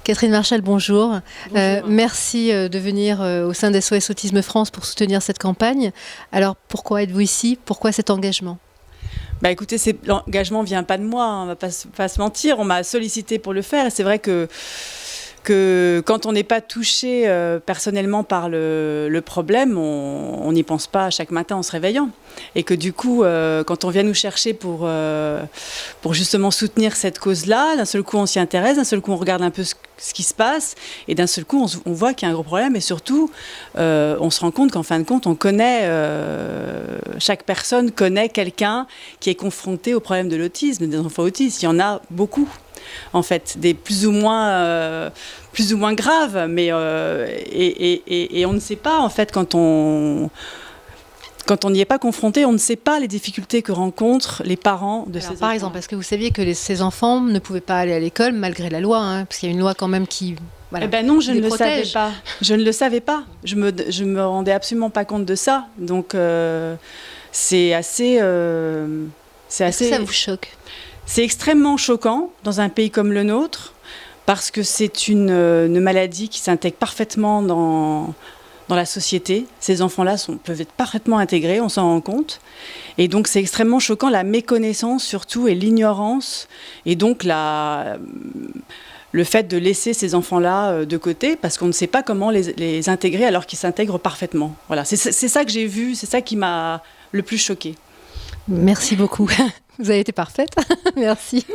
Catherine Marchal, bonjour. Bonjour. Merci de venir au sein d'SOS Autisme France pour soutenir cette campagne. Alors pourquoi êtes-vous ici? Pourquoi cet engagement? Bah écoutez, l'engagement vient pas de moi, hein, on va pas se mentir, on m'a sollicité pour le faire et c'est vrai que quand on n'est pas touché personnellement par le problème, on n'y pense pas chaque matin en se réveillant. Et que du coup, quand on vient nous chercher pour justement soutenir cette cause-là, d'un seul coup on s'y intéresse, d'un seul coup on regarde un peu ce qui se passe, et d'un seul coup on voit qu'il y a un gros problème, et surtout on se rend compte qu'en fin de compte on connaît, chaque personne connaît quelqu'un qui est confronté au problème de l'autisme, des enfants autistes. Il y en a beaucoup. En fait, des plus ou moins graves, mais et on ne sait pas en fait quand on n'y est pas confronté, on ne sait pas les difficultés que rencontrent les parents de ces enfants. Par exemple, est-ce que vous saviez que ces enfants ne pouvaient pas aller à l'école malgré la loi, hein, parce qu'il y a une loi quand même qui... Voilà, eh ben non, je ne le savais protège. pas. Je ne le savais pas. Je me rendais absolument pas compte de ça. Donc c'est assez. Est-ce que ça vous choque? C'est extrêmement choquant dans un pays comme le nôtre, parce que c'est une maladie qui s'intègre parfaitement dans la société. Ces enfants-là peuvent être parfaitement intégrés, on s'en rend compte. Et donc c'est extrêmement choquant, la méconnaissance surtout et l'ignorance, et donc le fait de laisser ces enfants-là de côté, parce qu'on ne sait pas comment les intégrer alors qu'ils s'intègrent parfaitement. Voilà, c'est ça que j'ai vu, c'est ça qui m'a le plus choquée. Merci beaucoup. Vous avez été parfaite. Merci.